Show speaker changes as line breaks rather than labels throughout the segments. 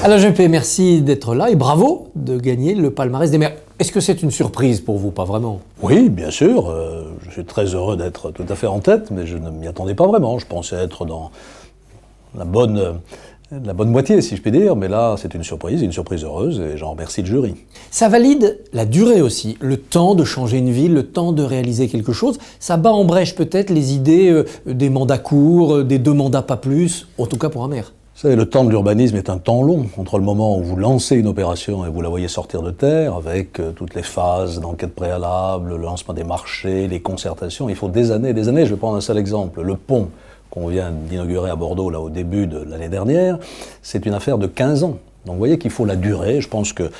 Alain Juppé, merci d'être là et bravo de gagner le palmarès des maires. Est-ce que c'est une surprise pour vous? Pas vraiment.
Oui, bien sûr. Je suis très heureux d'être tout à fait en tête, mais je ne m'y attendais pas vraiment. Je pensais être dans la bonne moitié, si je puis dire, mais là, c'est une surprise heureuse, et j'en remercie le jury.
Ça valide la durée aussi, le temps de changer une ville, le temps de réaliser quelque chose. Ça bat en brèche peut-être les idées des mandats courts, des 2 mandats pas plus, en tout cas pour un maire.
Vous savez, le temps de l'urbanisme est un temps long, entre le moment où vous lancez une opération et vous la voyez sortir de terre, avec toutes les phases d'enquête préalable, le lancement des marchés, les concertations. Il faut des années et des années. Je vais prendre un seul exemple. Le pont qu'on vient d'inaugurer à Bordeaux là, au début de l'année dernière, c'est une affaire de 15 ans. Donc vous voyez qu'il faut la durée. Je pense que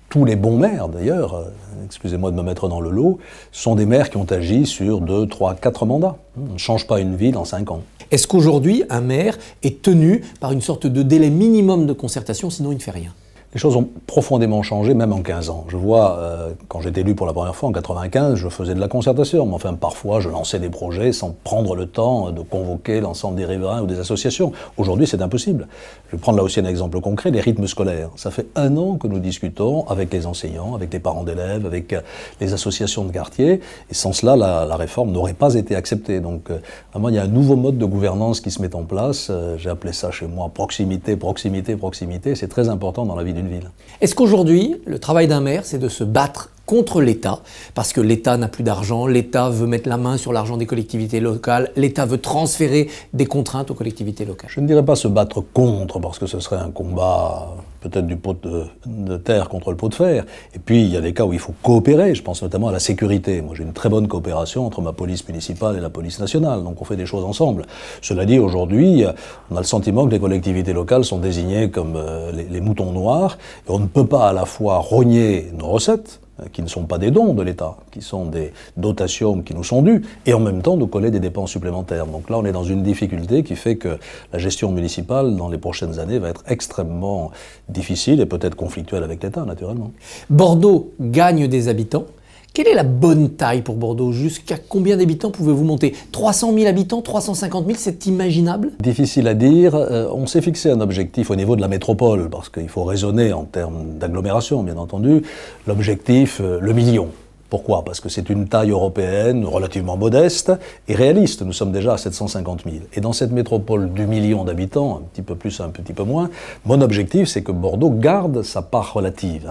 tous les bons maires, d'ailleurs, excusez-moi de me mettre dans le lot, sont des maires qui ont agi sur 2, 3, 4 mandats. On ne change pas une ville en 5 ans.
Est-ce qu'aujourd'hui, un maire est tenu par une sorte de délai minimum de concertation, sinon il ne fait rien?
Les choses ont profondément changé, même en 15 ans. Je vois, quand j'étais élu pour la première fois, en 95, je faisais de la concertation. Mais enfin, parfois, je lançais des projets sans prendre le temps de convoquer l'ensemble des riverains ou des associations. Aujourd'hui, c'est impossible. Je vais prendre là aussi un exemple concret, les rythmes scolaires. Ça fait 1 an que nous discutons avec les enseignants, avec les parents d'élèves, avec les associations de quartier. Et sans cela, la réforme n'aurait pas été acceptée. Donc, vraiment, il y a un nouveau mode de gouvernance qui se met en place. J'ai appelé ça chez moi proximité, proximité, proximité. C'est très important dans la vie d'une ville.
Est-ce qu'aujourd'hui, le travail d'un maire, c'est de se battre contre l'État, parce que l'État n'a plus d'argent, l'État veut mettre la main sur l'argent des collectivités locales, l'État veut transférer des contraintes aux collectivités locales?
Je ne dirais pas se battre contre, parce que ce serait un combat peut-être du pot de terre contre le pot de fer. Et puis, il y a des cas où il faut coopérer, je pense notamment à la sécurité. Moi, j'ai une très bonne coopération entre ma police municipale et la police nationale, donc on fait des choses ensemble. Cela dit, aujourd'hui, on a le sentiment que les collectivités locales sont désignées comme les moutons noirs, et on ne peut pas à la fois rogner nos recettes, qui ne sont pas des dons de l'État, qui sont des dotations qui nous sont dues, et en même temps nous coller des dépenses supplémentaires. Donc là, on est dans une difficulté qui fait que la gestion municipale, dans les prochaines années, va être extrêmement difficile et peut-être conflictuelle avec l'État, naturellement.
Bordeaux gagne des habitants. Quelle est la bonne taille pour Bordeaux? Jusqu'à combien d'habitants pouvez-vous monter? 300 000 habitants, 350 000, c'est imaginable?
Difficile à dire. On s'est fixé un objectif au niveau de la métropole, parce qu'il faut raisonner en termes d'agglomération, bien entendu. L'objectif, le million. Pourquoi? Parce que c'est une taille européenne relativement modeste et réaliste. Nous sommes déjà à 750 000. Et dans cette métropole du million d'habitants, un petit peu plus, un petit peu moins, mon objectif, c'est que Bordeaux garde sa part relative.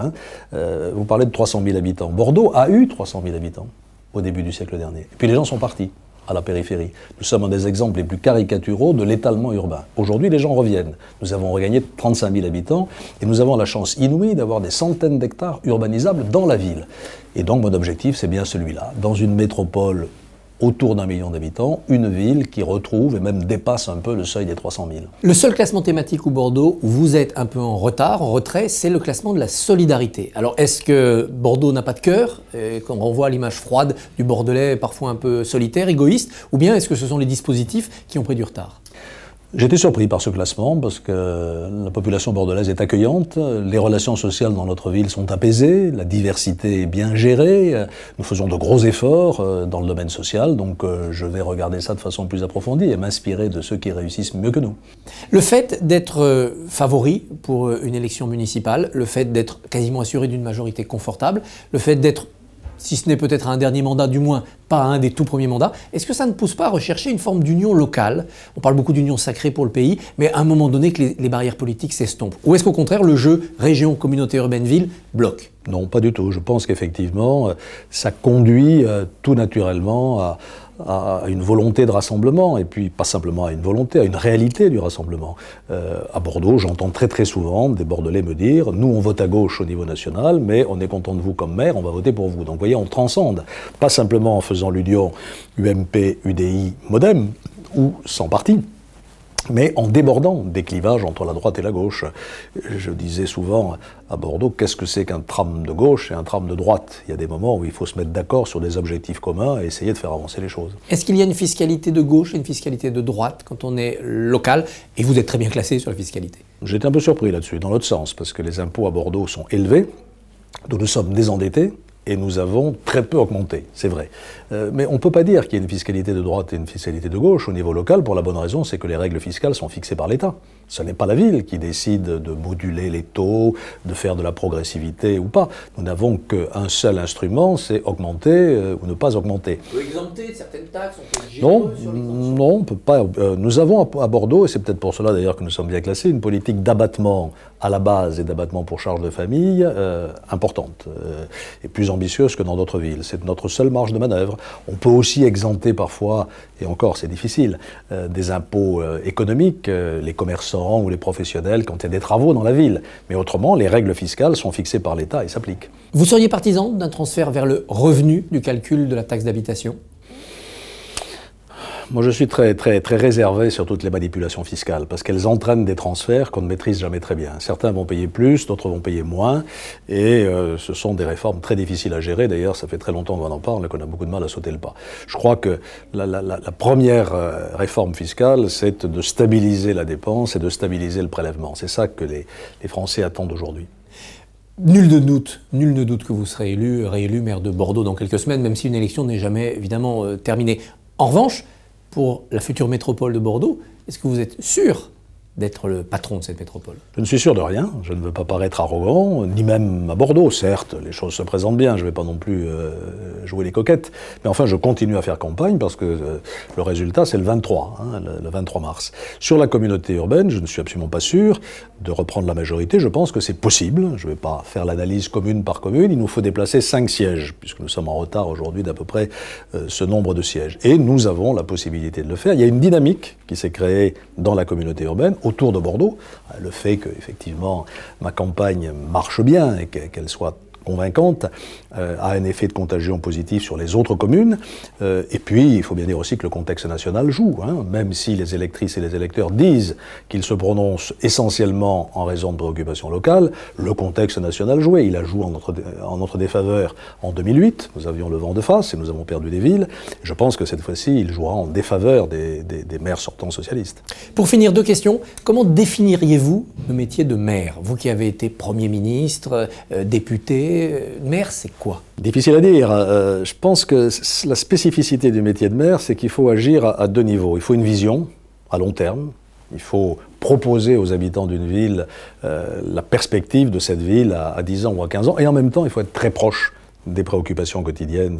Vous parlez de 300 000 habitants. Bordeaux a eu 300 000 habitants au début du siècle dernier. Et puis les gens sont partis à la périphérie. Nous sommes un des exemples les plus caricaturaux de l'étalement urbain. Aujourd'hui, les gens reviennent. Nous avons regagné 35 000 habitants et nous avons la chance inouïe d'avoir des centaines d'hectares urbanisables dans la ville. Et donc, mon objectif, c'est bien celui-là. Dans une métropole autour d'1 million d'habitants, une ville qui retrouve et même dépasse un peu le seuil des 300 000.
Le seul classement thématique où Bordeaux, où vous êtes un peu en retard, en retrait, c'est le classement de la solidarité. Alors, est-ce que Bordeaux n'a pas de cœur, qu'on renvoie à l'image froide du Bordelais, parfois un peu solitaire, égoïste, ou bien est-ce que ce sont les dispositifs qui ont pris du retard?
J'étais surpris par ce classement parce que la population bordelaise est accueillante, les relations sociales dans notre ville sont apaisées, la diversité est bien gérée, nous faisons de gros efforts dans le domaine social, donc je vais regarder ça de façon plus approfondie et m'inspirer de ceux qui réussissent mieux que nous.
Le fait d'être favori pour une élection municipale, le fait d'être quasiment assuré d'une majorité confortable, le fait d'être, si ce n'est peut-être un dernier mandat, du moins pas un des tout premiers mandats, est-ce que ça ne pousse pas à rechercher une forme d'union locale? On parle beaucoup d'union sacrée pour le pays, mais à un moment donné que les barrières politiques s'estompent. Ou est-ce qu'au contraire, le jeu région, communauté urbaine, ville bloque?
Non, pas du tout. Je pense qu'effectivement, ça conduit tout naturellement à une volonté de rassemblement, et puis pas simplement à une volonté, à une réalité du rassemblement. À Bordeaux, j'entends très très souvent des Bordelais me dire « Nous, on vote à gauche au niveau national, mais on est content de vous comme maire, on va voter pour vous. » Donc vous voyez, on transcende, pas simplement en faisant l'union UMP, UDI, MoDem, ou sans parti, mais en débordant des clivages entre la droite et la gauche. Je disais souvent à Bordeaux, qu'est-ce que c'est qu'un tram de gauche et un tram de droite? Il y a des moments où il faut se mettre d'accord sur des objectifs communs et essayer de faire avancer les choses.
Est-ce qu'il y a une fiscalité de gauche et une fiscalité de droite quand on est local? Et vous êtes très bien classé sur la fiscalité.
J'étais un peu surpris là-dessus, dans l'autre sens, parce que les impôts à Bordeaux sont élevés, donc nous sommes désendettés, et nous avons très peu augmenté, c'est vrai. Mais on ne peut pas dire qu'il y a une fiscalité de droite et une fiscalité de gauche au niveau local, pour la bonne raison, c'est que les règles fiscales sont fixées par l'État. Ce n'est pas la ville qui décide de moduler les taux, de faire de la progressivité ou pas. Nous n'avons qu'un seul instrument, c'est augmenter ou ne pas augmenter.
On peut exempter certaines taxes, on peut être
Non,
généreux sur l'exemption.
non, on peut pas. Nous avons à Bordeaux, et c'est peut-être pour cela d'ailleurs que nous sommes bien classés, une politique d'abattement à la base et d'abattement pour charges de famille importante et plus ambitieuse que dans d'autres villes. C'est notre seule marge de manœuvre. On peut aussi exempter parfois, et encore c'est difficile, des impôts économiques, les commerçants ou les professionnels quand il y a des travaux dans la ville. Mais autrement, les règles fiscales sont fixées par l'État et s'appliquent.
Vous seriez partisan d'un transfert vers le revenu du calcul de la taxe d'habitation ?
Moi, je suis très réservé sur toutes les manipulations fiscales, parce qu'elles entraînent des transferts qu'on ne maîtrise jamais très bien. Certains vont payer plus, d'autres vont payer moins, et ce sont des réformes très difficiles à gérer. D'ailleurs, ça fait très longtemps qu'on en parle et qu'on a beaucoup de mal à sauter le pas. Je crois que la première réforme fiscale, c'est de stabiliser la dépense et de stabiliser le prélèvement. C'est ça que les Français attendent aujourd'hui.
Nul ne doute que vous serez réélu maire de Bordeaux dans quelques semaines, même si une élection n'est jamais évidemment terminée. En revanche, pour la future métropole de Bordeaux, est-ce que vous êtes sûr d'être le patron de cette métropole?
Je ne suis sûr de rien, je ne veux pas paraître arrogant, ni même à Bordeaux, certes, les choses se présentent bien, je ne vais pas non plus jouer les coquettes, mais enfin je continue à faire campagne parce que le résultat c'est le 23, le 23 mars. Sur la communauté urbaine, je ne suis absolument pas sûr de reprendre la majorité, je pense que c'est possible, je ne vais pas faire l'analyse commune par commune, il nous faut déplacer 5 sièges, puisque nous sommes en retard aujourd'hui d'à peu près ce nombre de sièges. Et nous avons la possibilité de le faire, il y a une dynamique qui s'est créée dans la communauté urbaine, autour de Bordeaux, le fait que effectivement ma campagne marche bien et qu'elle soit convaincante a un effet de contagion positif sur les autres communes. Et puis, il faut bien dire aussi que le contexte national joue. Même si les électrices et les électeurs disent qu'ils se prononcent essentiellement en raison de préoccupations locales, le contexte national jouait. Il a joué en notre défaveur en 2008. Nous avions le vent de face et nous avons perdu des villes. Je pense que cette fois-ci, il jouera en défaveur des maires sortants socialistes.
Pour finir, 2 questions. Comment définiriez-vous le métier de maire? Vous qui avez été Premier ministre, député, maire, c'est quoi?
Difficile à dire. Je pense que la spécificité du métier de maire, c'est qu'il faut agir à 2 niveaux. Il faut une vision à long terme. Il faut proposer aux habitants d'une ville la perspective de cette ville à 10 ans ou à 15 ans. Et en même temps, il faut être très proche des préoccupations quotidiennes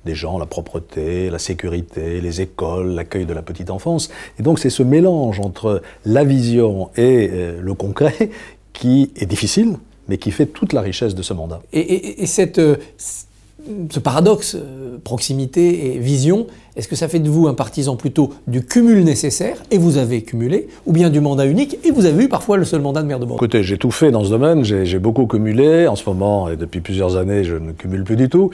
des gens, la propreté, la sécurité, les écoles, l'accueil de la petite enfance. Et donc c'est ce mélange entre la vision et le concret qui est difficile, mais qui fait toute la richesse de ce mandat.
Et ce paradoxe, proximité et vision, est-ce que ça fait de vous un partisan plutôt du cumul nécessaire, et vous avez cumulé, ou bien du mandat unique, et vous avez eu parfois le seul mandat de maire de Bordeaux?
Écoutez, j'ai tout fait dans ce domaine, j'ai beaucoup cumulé. En ce moment, et depuis plusieurs années, je ne cumule plus du tout.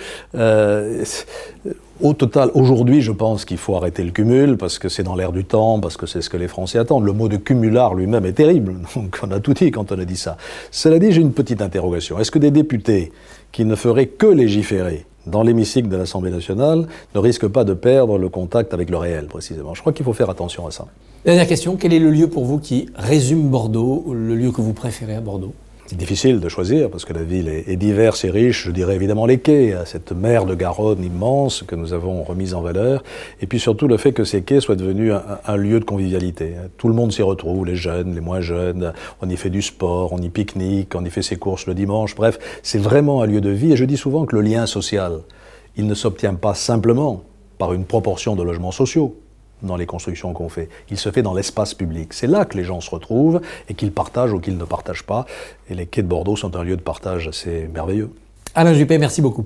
Au total, aujourd'hui, je pense qu'il faut arrêter le cumul, parce que c'est dans l'air du temps, parce que c'est ce que les Français attendent. Le mot de cumulard lui-même est terrible, donc on a tout dit quand on a dit ça. Cela dit, j'ai une petite interrogation. Est-ce que des députés qui ne feraient que légiférer dans l'hémicycle de l'Assemblée nationale ne risquent pas de perdre le contact avec le réel, précisément? Je crois qu'il faut faire attention à ça.
Dernière question, quel est le lieu pour vous qui résume Bordeaux, le lieu que vous préférez à Bordeaux?
C'est difficile de choisir parce que la ville est diverse et riche. Je dirais évidemment les quais, cette mer de Garonne immense que nous avons remise en valeur. Et puis surtout le fait que ces quais soient devenus un lieu de convivialité. Tout le monde s'y retrouve, les jeunes, les moins jeunes. On y fait du sport, on y pique-nique, on y fait ses courses le dimanche. Bref, c'est vraiment un lieu de vie. Et je dis souvent que le lien social, il ne s'obtient pas simplement par une proportion de logements sociaux dans les constructions qu'on fait. Il se fait dans l'espace public. C'est là que les gens se retrouvent et qu'ils partagent ou qu'ils ne partagent pas. Et les quais de Bordeaux sont un lieu de partage assez merveilleux.
Alain Juppé, merci beaucoup.